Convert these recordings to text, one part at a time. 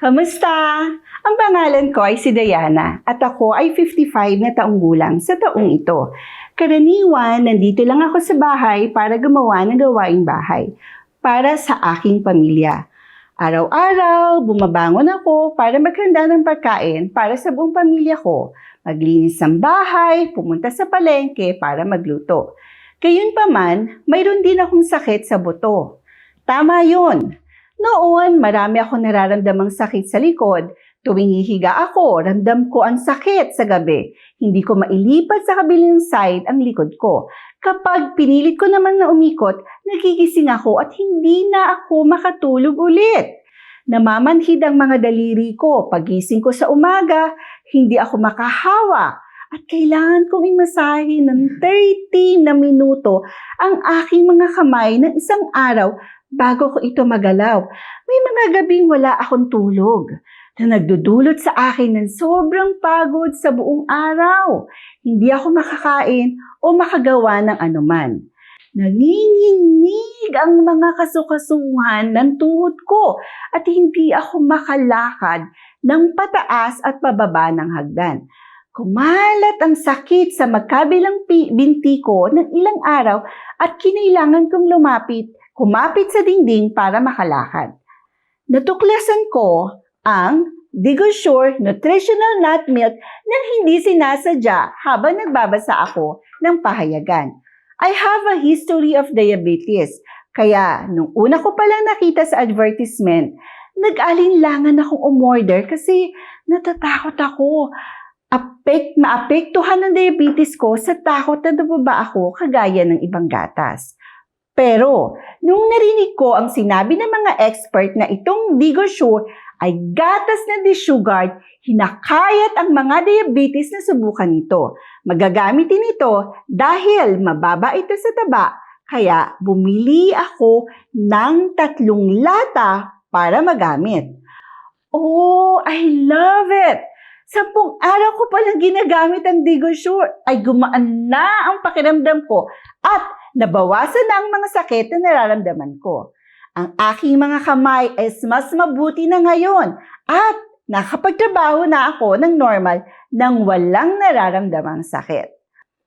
Kamusta? Ang pangalan ko ay si Diana at ako ay 55 na taong gulang sa taong ito. Karaniwan, nandito lang ako sa bahay para gumawa ng gawaing bahay para sa aking pamilya. Araw-araw, bumabangon ako para maghanda ng pagkain para sa buong pamilya ko. Maglinis ng bahay, pumunta sa palengke para magluto. Gayunpaman, mayroon din akong sakit sa buto. Tama yun. Noon, marami akong nararamdamang sakit sa likod. Tuwing hihiga ako, ramdam ko ang sakit sa gabi. Hindi ko mailipat sa kabilang side ang likod ko. Kapag pinilit ko naman na umikot, nagigising ako at hindi na ako makatulog ulit. Namamanhid ang mga daliri ko. Pagising ko sa umaga, hindi ako makahawa. At kailangan kong imasahe ng 30 na minuto ang aking mga kamay ng isang araw bago ko ito magalaw. May mga gabing wala akong tulog na nagdudulot sa akin ng sobrang pagod sa buong araw. Hindi ako makakain o makagawa ng anuman. Nanginginig ang mga kasukasuhan ng tuhod ko at hindi ako makalakad ng pataas at pababa ng hagdan. Kumalat ang sakit sa magkabilang binti ko ng ilang araw at kinailangan kong kumapit sa dingding para makalakad. Natuklasan ko ang DigoSure Nutritional Nut Milk nang hindi sinasadya habang nagbabasa ako ng pahayagan. I have a history of diabetes, kaya nung una ko palang nakita sa advertisement, nag-alinlangan akong umorder kasi natatakot ako. Maapektuhan ng diabetes ko sa takot na nababa ako kagaya ng ibang gatas. Pero, nung narinig ko ang sinabi ng mga expert na itong DigoSure ay gatas na desugared, hinakayat ang mga diabetes na subukan ito. Magagamitin ito dahil mababa ito sa taba, kaya bumili ako ng 3 lata para magamit. Oh, I love it! 10 araw ko palang ginagamit ang DigoSure ay gumaan na ang pakiramdam ko at nabawasan na ang mga sakit na nararamdaman ko. Ang aking mga kamay ay mas mabuti na ngayon at nakapagtrabaho na ako ng normal nang walang nararamdamang sakit.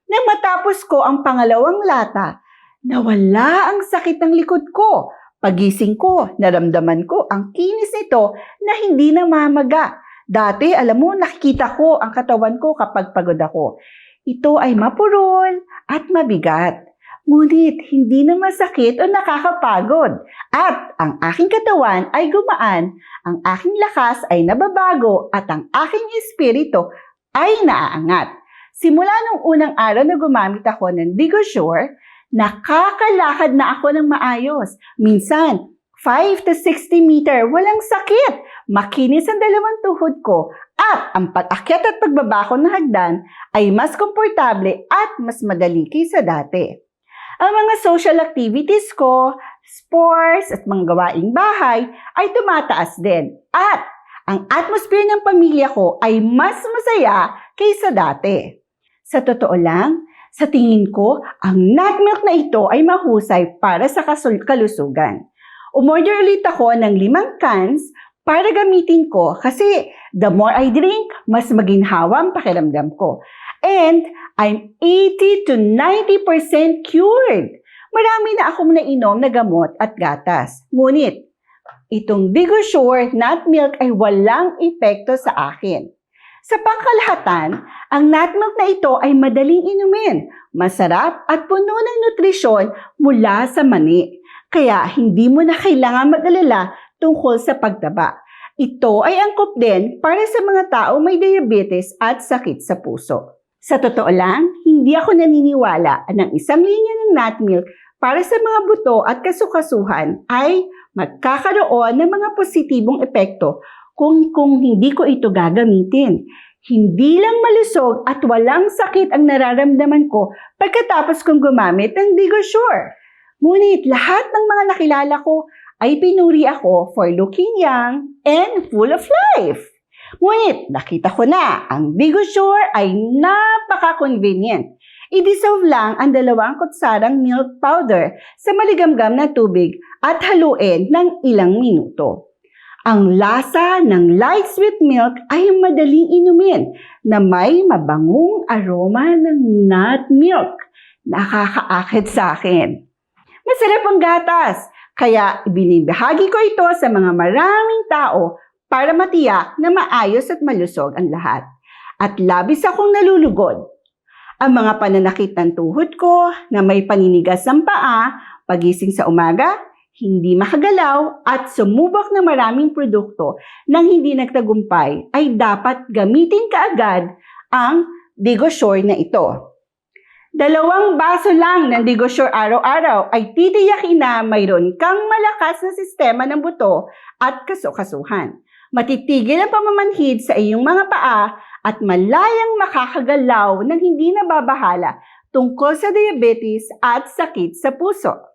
Nang matapos ko ang pangalawang lata, nawala ang sakit ng likod ko. Pagising ko, naramdaman ko ang kinis nito na hindi namamaga. Dati, alam mo, nakikita ko ang katawan ko kapag pagod ako. Ito ay mapurol at mabigat. Ngunit hindi na masakit o nakakapagod. At ang aking katawan ay gumaan, ang aking lakas ay nababago at ang aking espiritu ay naaangat. Simula nung unang araw na gumamit ako ng DigoSure, nakakalakad na ako ng maayos. Minsan, 5 to 60 meter, walang sakit. Makinis ang dalawang tuhod ko at ang pag-akyat at pagbaba ko ng hagdan ay mas komportable at mas madali kaysa dati. Ang mga social activities ko, sports at mga gawaing bahay ay tumataas din. At ang atmosphere ng pamilya ko ay mas masaya kaysa dati. Sa totoo lang, sa tingin ko, ang nut milk na ito ay mahusay para sa kalusugan. Umorder ulit ako ng 5 cans para gamitin ko kasi the more I drink, mas maginhawa ang pakiramdam ko. And I'm 80 to 90% cured. Marami na akong nainom na gamot at gatas. Ngunit, itong DigoSure Nut Milk ay walang epekto sa akin. Sa pangkalahatan, ang nut milk na ito ay madaling inumin, masarap at puno ng nutrisyon mula sa mani. Kaya hindi mo na kailangan mag-alala tungkol sa pagtaba. Ito ay angkop din para sa mga tao may diabetes at sakit sa puso. Sa totoo lang, hindi ako naniniwala na isang linya ng nut milk para sa mga buto at kasukasuhan ay magkakaroon ng mga positibong epekto kung hindi ko ito gagamitin. Hindi lang malusog at walang sakit ang nararamdaman ko pagkatapos kong gumamit ng DigoSure. Ngunit lahat ng mga nakilala ko ay pinuri ako for looking young and full of life. Ngunit nakita ko na ang DigoSure ay napaka-convenient. I-dissolve lang ang 2 kutsarang milk powder sa maligamgam na tubig at haluin ng ilang minuto. Ang lasa ng light sweet milk ay madaling inumin na may mabangong aroma ng nut milk. Nakakaakit sa akin. Masarap ang gatas, kaya ibinibahagi ko ito sa mga maraming tao para matiyak na maayos at malusog ang lahat. At labis akong nalulugod. Ang mga pananakit ng tuhod ko na may paninigas ng paa, pagising sa umaga, hindi makagalaw at sumubok ng maraming produkto nang hindi nagtagumpay ay dapat gamitin kaagad ang DigoSure na ito. 2 baso lang ng DigoSure araw-araw ay titiyakin na mayroon kang malakas na sistema ng buto at kasukasuhan. Matitigil ang pamamanhid sa iyong mga paa at malayang makakagalaw ng hindi nababahala tungkol sa diabetes at sakit sa puso.